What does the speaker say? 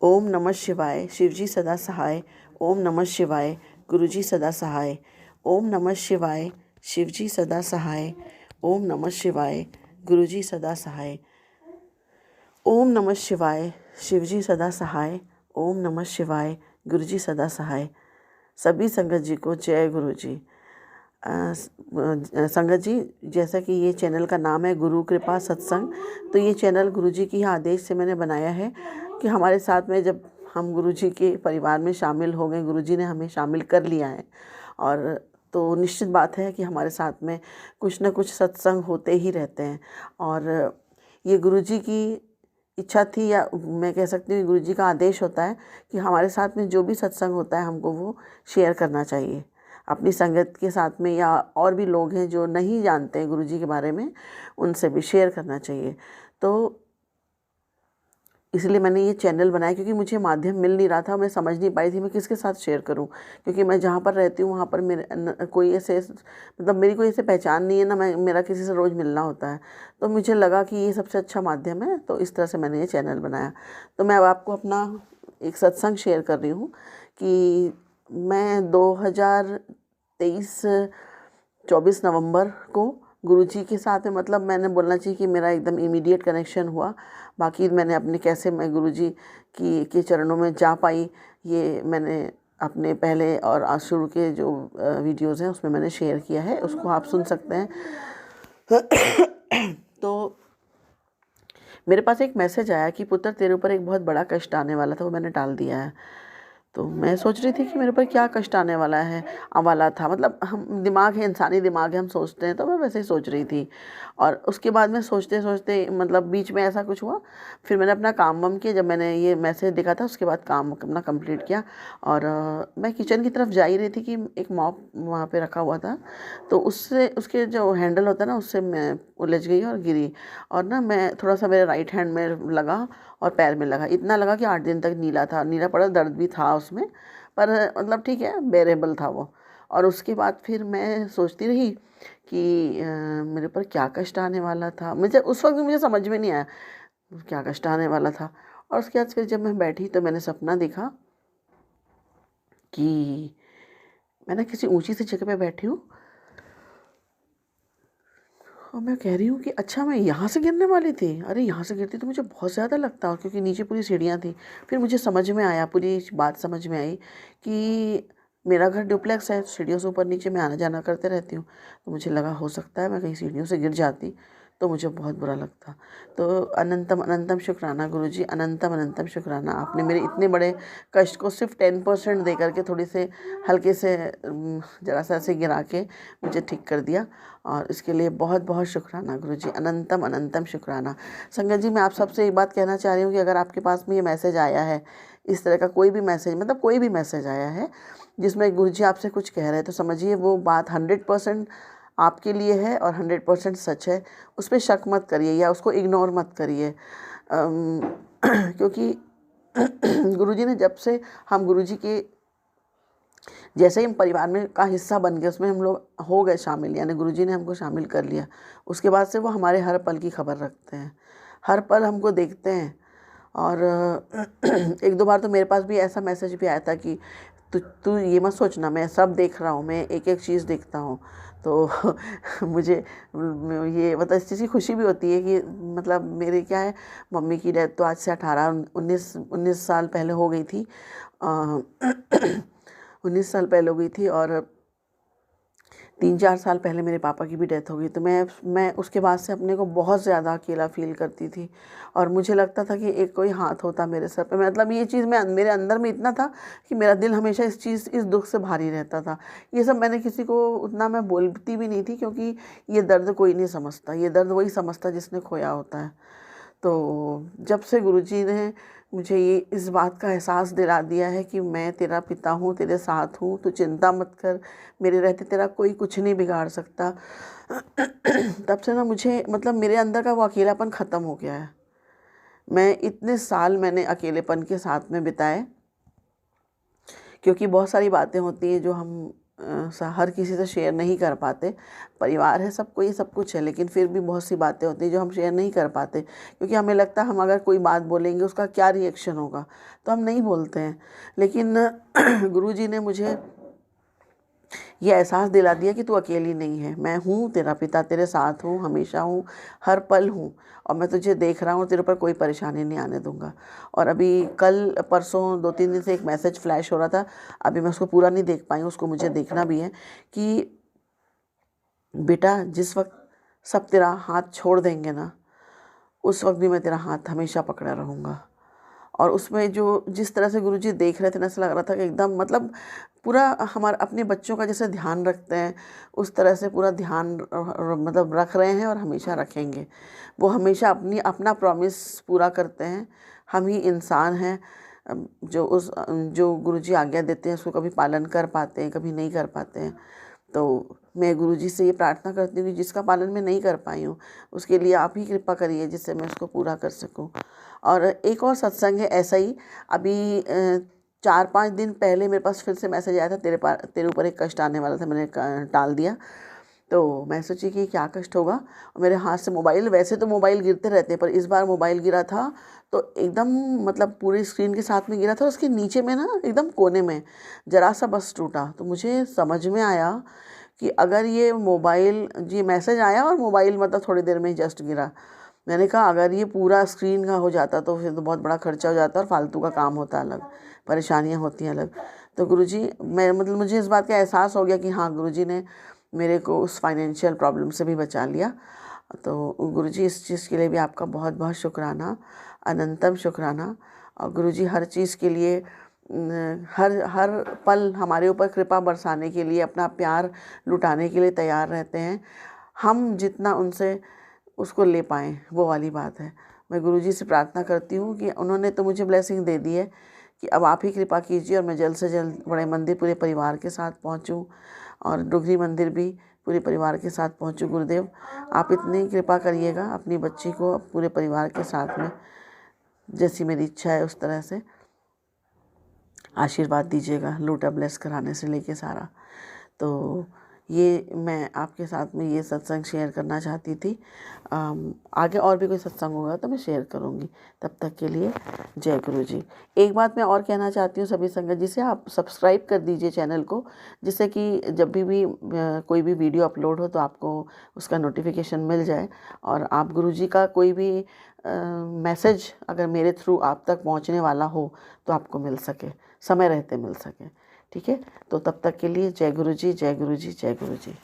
ओम नमः शिवाय। शिवजी सदा सहाय। ओम नमः शिवाय। गुरुजी सदा सहाय। ओम नमः शिवाय। शिवजी सदा सहाय। ओम नमः शिवाय। गुरुजी सदा सहाय। ओम नमः शिवाय। शिवजी सदा सहाय। ओम नमः शिवाय। गुरुजी सदा सहाय। सभी संगत जी को जय गुरु जी। संगत जी, जैसा कि ये चैनल का नाम है गुरु कृपा सत्संग, तो ये चैनल गुरुजी के ही आदेश से मैंने बनाया है कि हमारे साथ में जब हम गुरुजी के परिवार में शामिल हो गए, गुरुजी ने हमें शामिल कर लिया है, और तो निश्चित बात है कि हमारे साथ में कुछ न कुछ सत्संग होते ही रहते हैं। और ये गुरुजी की इच्छा थी, या मैं कह सकती हूँ गुरुजी का आदेश होता है कि हमारे साथ में जो भी सत्संग होता है हमको वो शेयर करना चाहिए अपनी संगत के साथ में, या और भी लोग हैं जो नहीं जानते हैं गुरुजी के बारे में, उनसे भी शेयर करना चाहिए। तो इसलिए मैंने ये चैनल बनाया, क्योंकि मुझे माध्यम मिल नहीं रहा था, मैं समझ नहीं पाई थी मैं किसके साथ शेयर करूं, क्योंकि मैं जहाँ पर रहती हूँ वहाँ पर मेरे कोई ऐसे मतलब मेरी कोई ऐसे पहचान नहीं है ना, मेरा किसी से रोज़ मिलना होता है। तो मुझे लगा कि ये सबसे अच्छा माध्यम है, तो इस तरह से मैंने ये चैनल बनाया। तो मैं अब आपको अपना एक सत्संग शेयर कर रही हूँ कि मैं 2023 24 नवंबर को गुरुजी के साथ में, मतलब मैंने बोलना चाहिए कि मेरा एकदम इमीडिएट कनेक्शन हुआ। बाकी मैंने अपने कैसे मैं गुरुजी के चरणों में जा पाई, ये मैंने अपने पहले और आज शुरू के जो वीडियोज़ हैं उसमें मैंने शेयर किया है, उसको आप सुन सकते हैं। तो मेरे पास एक मैसेज आया कि पुत्र तेरे ऊपर एक बहुत बड़ा कष्ट आने वाला था, वो मैंने टाल दिया है। तो मैं सोच रही थी कि मेरे ऊपर क्या कष्ट आने वाला था, मतलब हम दिमाग है, इंसानी दिमाग है, हम सोचते हैं, तो मैं वैसे ही सोच रही थी। और उसके बाद में सोचते सोचते मतलब बीच में ऐसा कुछ हुआ, फिर मैंने अपना काम वाम किया। जब मैंने ये मैसेज देखा था उसके बाद काम अपना कंप्लीट किया, और मैं किचन की तरफ जा ही रही थी कि एक मॉप वहाँ पे रखा हुआ था, तो उससे उसके जो हैंडल होता है ना, उससे मैं उलझ गई और गिरी, और ना मैं थोड़ा सा मेरे राइट हैंड में लगा और पैर में लगा, इतना लगा कि 8 दिन तक नीला पड़ा, दर्द भी था उसमें, पर मतलब ठीक है, बेरेबल था वो। और उसके बाद फिर मैं सोचती रही कि मेरे ऊपर क्या कष्ट आने वाला था। मुझे उस वक्त मुझे समझ में नहीं आया क्या कष्ट आने वाला था। और उसके बाद फिर जब मैं बैठी तो मैंने सपना देखा कि मैं ना किसी ऊंची सी जगह पे बैठी हूँ, और मैं कह रही हूँ कि अच्छा मैं यहाँ से गिरने वाली थी, अरे यहाँ से गिरती तो मुझे बहुत ज़्यादा लगता, क्योंकि नीचे पूरी सीढ़ियाँ थी। फिर मुझे समझ में आया, पूरी बात समझ में आई कि मेरा घर डुप्लेक्स है, सीढ़ियों से ऊपर नीचे मैं आना जाना करते रहती हूँ। तो मुझे लगा हो सकता है मैं कहीं सीढ़ियों से गिर जाती तो मुझे बहुत बुरा लगता। तो अनंतम अनंतम शुक्राना गुरुजी, अनंतम अनंतम शुक्राना, आपने मेरे इतने बड़े कष्ट को सिर्फ 10% दे करके, थोड़ी से हल्के से जरा सा ऐसे गिरा के मुझे ठीक कर दिया, और इसके लिए बहुत बहुत शुक्राना गुरुजी, अनंतम अनंतम शुक्राना। संगत जी, मैं आप सबसे एक बात कहना चाह रही हूँ कि अगर आपके पास में ये मैसेज आया है, इस तरह का कोई भी मैसेज, मतलब कोई भी मैसेज आया है जिसमें गुरुजी आपसे कुछ कह रहे हैं, तो समझिए वो बात 100% आपके लिए है और 100% सच है। उस पर शक मत करिए या उसको इग्नोर मत करिए, क्योंकि गुरुजी ने जब से हम गुरुजी के जैसे ही हम परिवार में का हिस्सा बन गए, उसमें हम लोग हो गए शामिल, यानी गुरुजी ने हमको शामिल कर लिया, उसके बाद से वो हमारे हर पल की खबर रखते हैं, हर पल हमको देखते हैं। और एक दो बार तो मेरे पास भी ऐसा मैसेज भी आया था कि तू ये मत सोचना, मैं सब देख रहा हूँ, मैं एक एक चीज़ देखता हूँ। तो मुझे ये मतलब इस चीज़ की खुशी भी होती है कि मतलब मेरे क्या है, मम्मी की डेथ तो आज से 19 साल पहले हो गई थी, 19 साल पहले हो गई थी, और 3-4 साल पहले मेरे पापा की भी डेथ हो गई। तो मैं उसके बाद से अपने को बहुत ज़्यादा अकेला फील करती थी, और मुझे लगता था कि एक कोई हाथ होता मेरे सर पे, मतलब ये चीज़ मैं मेरे अंदर में इतना था कि मेरा दिल हमेशा इस दुख से भारी रहता था। ये सब मैंने किसी को उतना मैं बोलती भी नहीं थी, क्योंकि ये दर्द कोई नहीं समझता, ये दर्द वही समझता जिसने खोया होता है। तो जब से गुरुजी ने मुझे ये इस बात का एहसास दिला दिया है कि मैं तेरा पिता हूँ, तेरे साथ हूँ, तो चिंता मत कर, मेरे रहते तेरा कोई कुछ नहीं बिगाड़ सकता, तब से ना मुझे मतलब मेरे अंदर का वो अकेलापन ख़त्म हो गया है। मैं इतने साल मैंने अकेलेपन के साथ में बिताए, क्योंकि बहुत सारी बातें होती हैं जो हम हर किसी से शेयर नहीं कर पाते। परिवार है, सबको ये सब कुछ है, लेकिन फिर भी बहुत सी बातें होती हैं जो हम शेयर नहीं कर पाते, क्योंकि हमें लगता है हम अगर कोई बात बोलेंगे उसका क्या रिएक्शन होगा, तो हम नहीं बोलते हैं। लेकिन गुरुजी ने मुझे ये एहसास दिला दिया कि तू अकेली नहीं है, मैं हूँ, तेरा पिता तेरे साथ हूँ, हमेशा हूँ, हर पल हूँ, और मैं तुझे देख रहा हूँ, तेरे ऊपर कोई परेशानी नहीं आने दूंगा। और अभी कल परसों 2-3 दिन से एक मैसेज फ्लैश हो रहा था, अभी मैं उसको पूरा नहीं देख पाई हूँ, उसको मुझे देखना भी है, कि बेटा जिस वक्त सब तेरा हाथ छोड़ देंगे ना, उस वक्त भी मैं तेरा हाथ हमेशा पकड़ा रहूँगा। और उसमें जो जिस तरह से गुरुजी देख रहे थे ना, ऐसा लग रहा था कि एकदम मतलब पूरा हमारा अपने बच्चों का जैसे ध्यान रखते हैं, उस तरह से पूरा ध्यान मतलब रख रहे हैं और हमेशा रखेंगे। वो हमेशा अपना प्रॉमिस पूरा करते हैं। हम ही इंसान हैं जो गुरुजी आज्ञा देते हैं उसको कभी पालन कर पाते हैं, कभी नहीं कर पाते हैं। तो मैं गुरुजी से ये प्रार्थना करती हूँ कि जिसका पालन मैं नहीं कर पाई हूँ, उसके लिए आप ही कृपा करिए जिससे मैं उसको पूरा कर सकूँ। और एक और सत्संग है ऐसा ही, अभी 4-5 दिन पहले मेरे पास फिर से मैसेज आया था, तेरे ऊपर एक कष्ट आने वाला था, मैंने टाल दिया। तो मैं सोची कि क्या कष्ट होगा, और मेरे हाथ से मोबाइल, वैसे तो मोबाइल गिरते रहते हैं, पर इस बार मोबाइल गिरा था तो एकदम मतलब पूरी स्क्रीन के साथ में गिरा था, उसके नीचे में ना एकदम कोने में ज़रा सा बस टूटा। तो मुझे समझ में आया कि अगर ये मोबाइल, जी मैसेज आया और मोबाइल मतलब थोड़ी देर में ही जस्ट गिरा। मैंने कहा अगर ये पूरा स्क्रीन का हो जाता तो फिर तो बहुत बड़ा खर्चा हो जाता और फालतू का काम होता अलग, परेशानियां होती हैं अलग। तो गुरुजी, मैं मतलब मुझे इस बात का एहसास हो गया कि हाँ, गुरुजी ने मेरे को उस फाइनेंशियल प्रॉब्लम से भी बचा लिया। तो गुरुजी, इस चीज़ के लिए भी आपका बहुत बहुत शुक्राना, अनंतम शुक्राना। और गुरुजी हर चीज़ के लिए हर पल हमारे ऊपर कृपा बरसाने के लिए, अपना प्यार लुटाने के लिए तैयार रहते हैं। हम जितना उनसे उसको ले पाएँ, वो वाली बात है। मैं गुरुजी से प्रार्थना करती हूँ कि उन्होंने तो मुझे ब्लेसिंग दे दी है कि अब आप ही कृपा कीजिए और मैं जल्द से जल्द बड़े मंदिर पूरे परिवार के साथ पहुँचूँ, और डुगरी मंदिर भी पूरे परिवार के साथ पहुँचूँ। गुरुदेव, आप इतनी कृपा करिएगा अपनी बच्ची को पूरे परिवार के साथ में, जैसी मेरी इच्छा है उस तरह से आशीर्वाद दीजिएगा, लोटा ब्लेस कराने से लेके सारा। तो ये मैं आपके साथ में ये सत्संग शेयर करना चाहती थी। आगे और भी कोई सत्संग होगा तो मैं शेयर करूँगी। तब तक के लिए जय गुरु जी। एक बात मैं और कहना चाहती हूँ सभी संगत जी से, आप सब्सक्राइब कर दीजिए चैनल को, जिससे कि जब भी कोई भी वीडियो अपलोड हो तो आपको उसका नोटिफिकेशन मिल जाए, और आप गुरु जी का कोई भी मैसेज अगर मेरे थ्रू आप तक पहुँचने वाला हो तो आपको मिल सके, समय रहते मिल सके। ठीक है, तो तब तक के लिए जय गुरु जी, जय गुरु जी, जय गुरु जी।